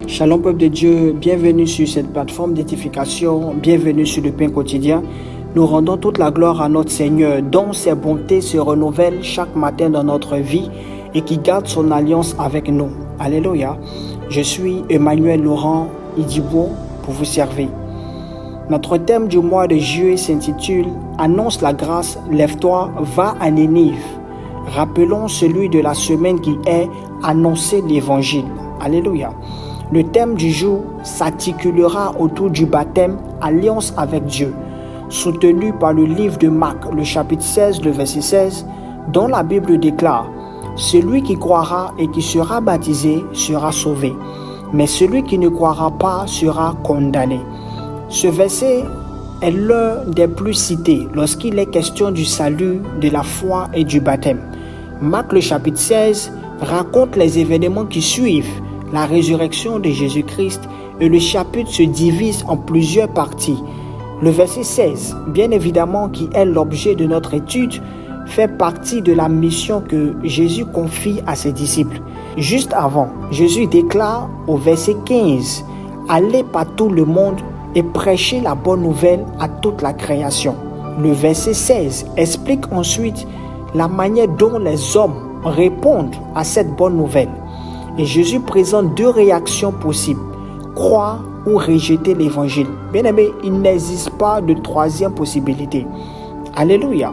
Shalom peuple de Dieu, bienvenue sur cette plateforme d'édification, bienvenue sur le pain quotidien. Nous rendons toute la gloire à notre Seigneur, dont ses bontés se renouvellent chaque matin dans notre vie et qui garde son alliance avec nous. Alléluia. Je suis Emmanuel Laurent Idibo pour vous servir. Notre thème du mois de juillet s'intitule « Annonce la grâce, lève-toi, va à Nénive ». Rappelons celui de la semaine qui est « Annoncer l'évangile ». Alléluia. Le thème du jour s'articulera autour du baptême « Alliance avec Dieu », soutenu par le livre de Marc, le chapitre 16, le verset 16, dont la Bible déclare « Celui qui croira et qui sera baptisé sera sauvé, mais celui qui ne croira pas sera condamné ». Ce verset est l'un des plus cités lorsqu'il est question du salut, de la foi et du baptême. Marc le chapitre 16 raconte les événements qui suivent la résurrection de Jésus-Christ et le chapitre se divise en plusieurs parties. Le verset 16, bien évidemment qui est l'objet de notre étude, fait partie de la mission que Jésus confie à ses disciples. Juste avant, Jésus déclare au verset 15 « Allez par tout le monde et prêchez la bonne nouvelle à toute la création ». Le verset 16 explique ensuite la manière dont les hommes répondent à cette bonne nouvelle. Et Jésus présente deux réactions possibles, croire ou rejeter l'évangile. Bien aimé, il n'existe pas de troisième possibilité. Alléluia.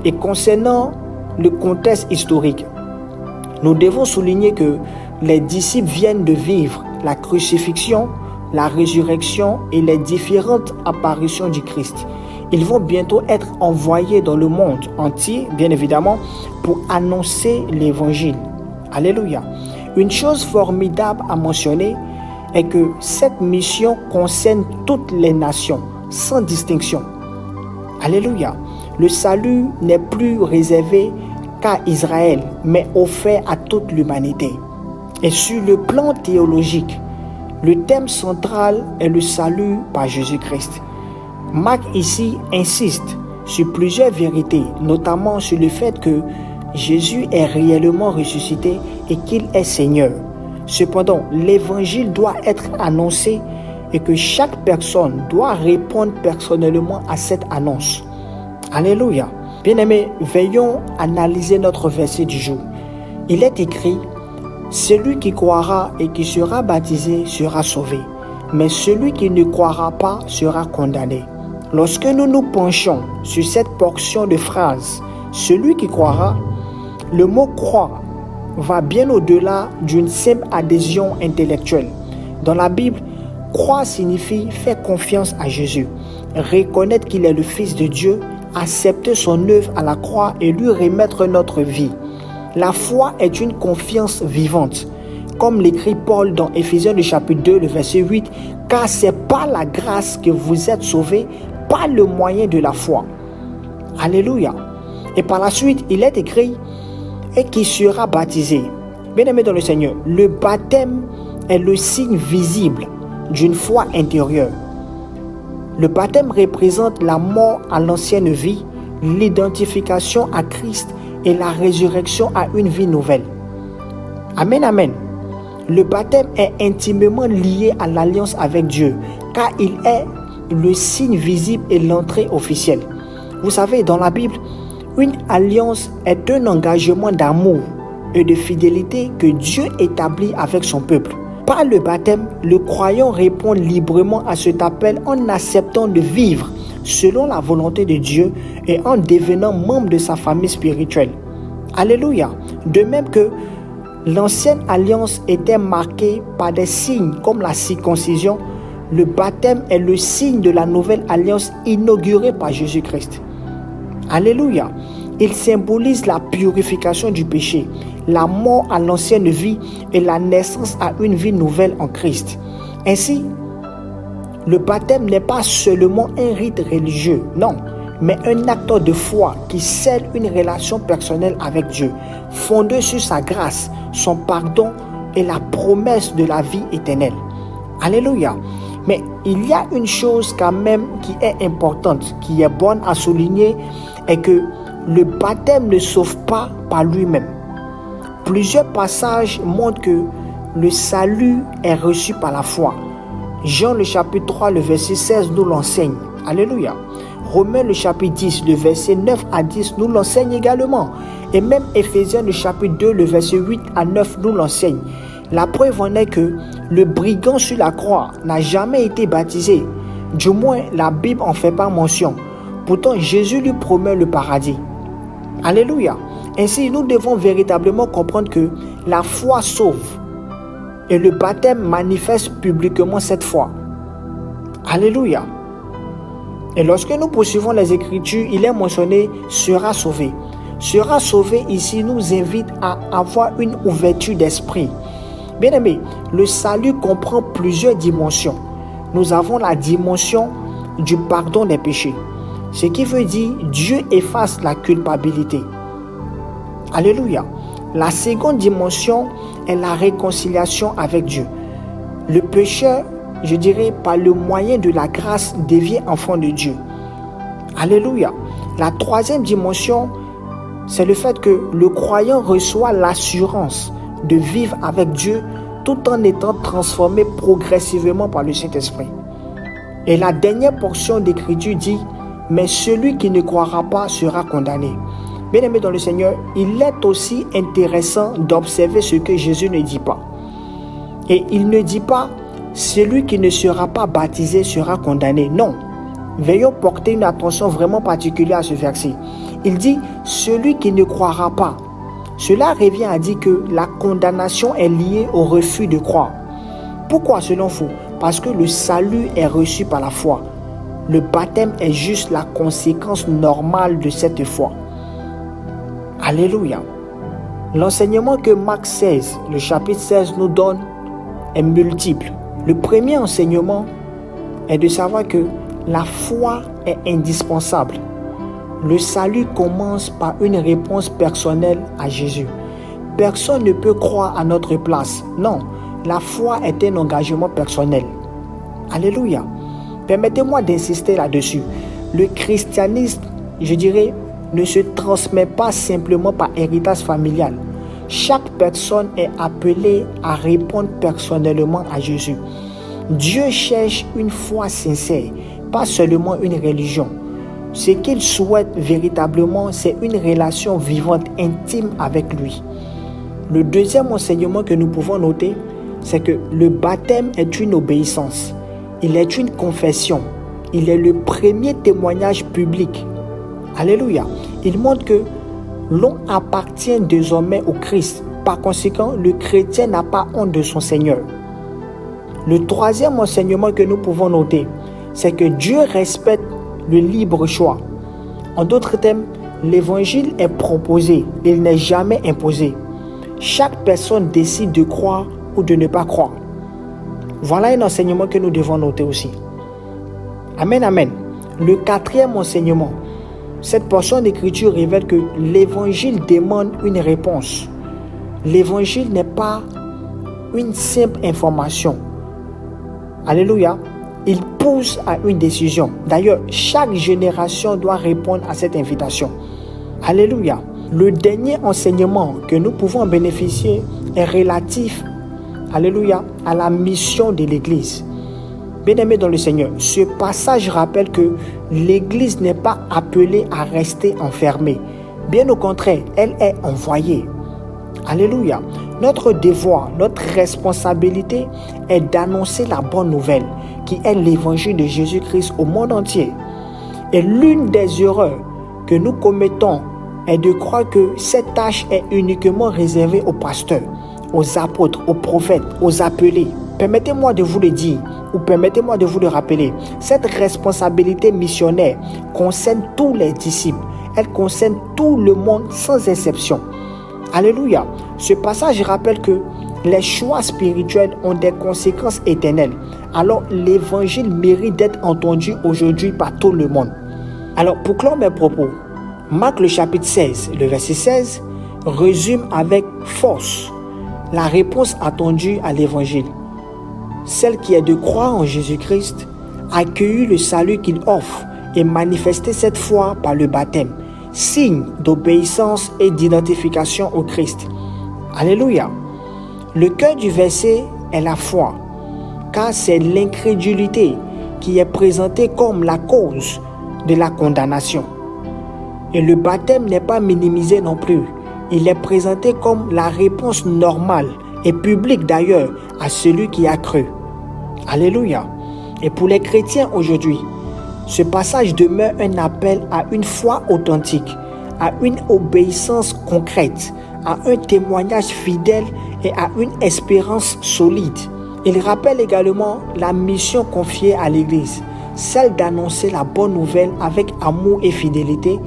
Et concernant le contexte historique, nous devons souligner que les disciples viennent de vivre la crucifixion, la résurrection et les différentes apparitions du Christ. Ils vont bientôt être envoyés dans le monde entier, bien évidemment, pour annoncer l'évangile. Alléluia. Une chose formidable à mentionner est que cette mission concerne toutes les nations, sans distinction. Alléluia. Le salut n'est plus réservé qu'à Israël, mais offert à toute l'humanité. Et sur le plan théologique, le thème central est le salut par Jésus-Christ. Marc ici insiste sur plusieurs vérités, notamment sur le fait que Jésus est réellement ressuscité et qu'il est Seigneur. Cependant, l'évangile doit être annoncé et que chaque personne doit répondre personnellement à cette annonce. Alléluia. Bien-aimés, veillons analyser notre verset du jour. Il est écrit « Celui qui croira et qui sera baptisé sera sauvé, mais celui qui ne croira pas sera condamné ». Lorsque nous nous penchons sur cette portion de phrase « Celui qui croira », le mot « croire » va bien au-delà d'une simple adhésion intellectuelle. Dans la Bible, croire signifie faire confiance à Jésus, reconnaître qu'il est le Fils de Dieu, accepter son œuvre à la croix et lui remettre notre vie. La foi est une confiance vivante. Comme l'écrit Paul dans Éphésiens le chapitre 2, le verset 8, « Car c'est par la grâce que vous êtes sauvés, par le moyen de la foi. » Alléluia. Et par la suite, il est écrit « Et qui sera baptisé ». Bien-aimé dans le Seigneur, le baptême est le signe visible d'une foi intérieure. Le baptême représente la mort à l'ancienne vie, l'identification à Christ et la résurrection à une vie nouvelle. Amen, amen. Le baptême est intimement lié à l'alliance avec Dieu, car il est le signe visible et l'entrée officielle. Vous savez, dans la Bible, une alliance est un engagement d'amour et de fidélité que Dieu établit avec son peuple. Par le baptême, le croyant répond librement à cet appel en acceptant de vivre selon la volonté de Dieu et en devenant membre de sa famille spirituelle. Alléluia. De même que l'ancienne alliance était marquée par des signes comme la circoncision, le baptême est le signe de la nouvelle alliance inaugurée par Jésus-Christ. Alléluia. Il symbolise la purification du péché, la mort à l'ancienne vie et la naissance à une vie nouvelle en Christ. Ainsi, le baptême n'est pas seulement un rite religieux, non, mais un acte de foi qui scelle une relation personnelle avec Dieu, fondée sur sa grâce, son pardon et la promesse de la vie éternelle. Alléluia. Mais il y a une chose quand même qui est importante, qui est bonne à souligner, est que le baptême ne sauve pas par lui-même. Plusieurs passages montrent que le salut est reçu par la foi. Jean le chapitre 3, le verset 16 nous l'enseigne. Alléluia. Romains le chapitre 10, le verset 9 à 10 nous l'enseigne également. Et même Éphésiens le chapitre 2, le verset 8 à 9 nous l'enseigne. La preuve en est que le brigand sur la croix n'a jamais été baptisé. Du moins, la Bible en fait pas mention. Pourtant, Jésus lui promet le paradis. Alléluia. Ainsi, nous devons véritablement comprendre que la foi sauve. Et le baptême manifeste publiquement cette foi. Alléluia. Et lorsque nous poursuivons les Écritures, il est mentionné « sera sauvé ». Sera sauvé ici nous invite à avoir une ouverture d'esprit. Bien aimé, le salut comprend plusieurs dimensions. Nous avons la dimension du pardon des péchés. Ce qui veut dire Dieu efface la culpabilité. Alléluia. La seconde dimension est la réconciliation avec Dieu. Le pécheur, je dirais, par le moyen de la grâce, devient enfant de Dieu. Alléluia. La troisième dimension, c'est le fait que le croyant reçoit l'assurance de vivre avec Dieu tout en étant transformé progressivement par le Saint-Esprit. Et la dernière portion d'écriture dit « Mais celui qui ne croira pas sera condamné ». Bien-aimé dans le Seigneur, il est aussi intéressant d'observer ce que Jésus ne dit pas. Et il ne dit pas « Celui qui ne sera pas baptisé sera condamné ». Non. Veillons porter une attention vraiment particulière à ce verset. Il dit « Celui qui ne croira pas ». Cela revient à dire que la condamnation est liée au refus de croire. Pourquoi selon vous? Parce que le salut est reçu par la foi. Le baptême est juste la conséquence normale de cette foi. Alléluia. L'enseignement que Marc 16, le chapitre 16 nous donne est multiple. Le premier enseignement est de savoir que la foi est indispensable. Le salut commence par une réponse personnelle à Jésus. Personne ne peut croire à notre place. Non, la foi est un engagement personnel. Alléluia. Permettez-moi d'insister là-dessus. Le christianisme, je dirais, ne se transmet pas simplement par héritage familial. Chaque personne est appelée à répondre personnellement à Jésus. Dieu cherche une foi sincère, pas seulement une religion. Ce qu'il souhaite véritablement, c'est une relation vivante, intime avec lui. Le deuxième enseignement que nous pouvons noter, c'est que le baptême est une obéissance. Il est une confession. Il est le premier témoignage public. Alléluia. Il montre que l'on appartient désormais au Christ. Par conséquent, le chrétien n'a pas honte de son Seigneur. Le troisième enseignement que nous pouvons noter, c'est que Dieu respecte le libre choix. En d'autres termes, l'évangile est proposé, il n'est jamais imposé. Chaque personne décide de croire ou de ne pas croire. Voilà un enseignement que nous devons noter aussi. Amen, amen. Le quatrième enseignement, cette portion d'écriture révèle que l'évangile demande une réponse. L'évangile n'est pas une simple information. Alléluia. Il pousse à une décision. D'ailleurs, chaque génération doit répondre à cette invitation. Alléluia. Le dernier enseignement que nous pouvons en bénéficier est relatif, alléluia, à la mission de l'Église. Bien-aimés dans le Seigneur, ce passage rappelle que l'Église n'est pas appelée à rester enfermée. Bien au contraire, elle est envoyée. Alléluia. Notre devoir, notre responsabilité est d'annoncer la bonne nouvelle qui est l'évangile de Jésus-Christ au monde entier. Et l'une des erreurs que nous commettons est de croire que cette tâche est uniquement réservée aux pasteurs, aux apôtres, aux prophètes, aux appelés. Permettez-moi de vous le dire ou permettez-moi de vous le rappeler. Cette responsabilité missionnaire concerne tous les disciples. Elle concerne tout le monde sans exception. Alléluia. Ce passage rappelle que les choix spirituels ont des conséquences éternelles. Alors l'évangile mérite d'être entendu aujourd'hui par tout le monde. Alors pour clore mes propos, Marc le chapitre 16, le verset 16, résume avec force la réponse attendue à l'évangile. Celle qui est de croire en Jésus-Christ, accueillir le salut qu'il offre et manifester cette foi par le baptême, signe d'obéissance et d'identification au Christ. Alléluia. Le cœur du verset est la foi, car c'est l'incrédulité qui est présentée comme la cause de la condamnation. Et le baptême n'est pas minimisé non plus. Il est présenté comme la réponse normale et publique d'ailleurs à celui qui a cru. Alléluia. Et pour les chrétiens aujourd'hui, ce passage demeure un appel à une foi authentique, à une obéissance concrète, à un témoignage fidèle et à une espérance solide. Il rappelle également la mission confiée à l'Église, celle d'annoncer la bonne nouvelle avec amour et fidélité,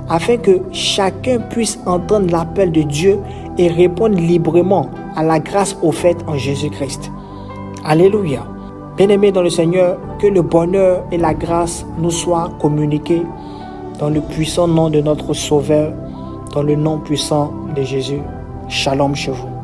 afin que chacun puisse entendre l'appel de Dieu et répondre librement à la grâce offerte en Jésus-Christ. Alléluia. Bien-aimés dans le Seigneur, que le bonheur et la grâce nous soient communiqués dans le puissant nom de notre Sauveur, dans le nom puissant de Jésus. Shalom chez vous.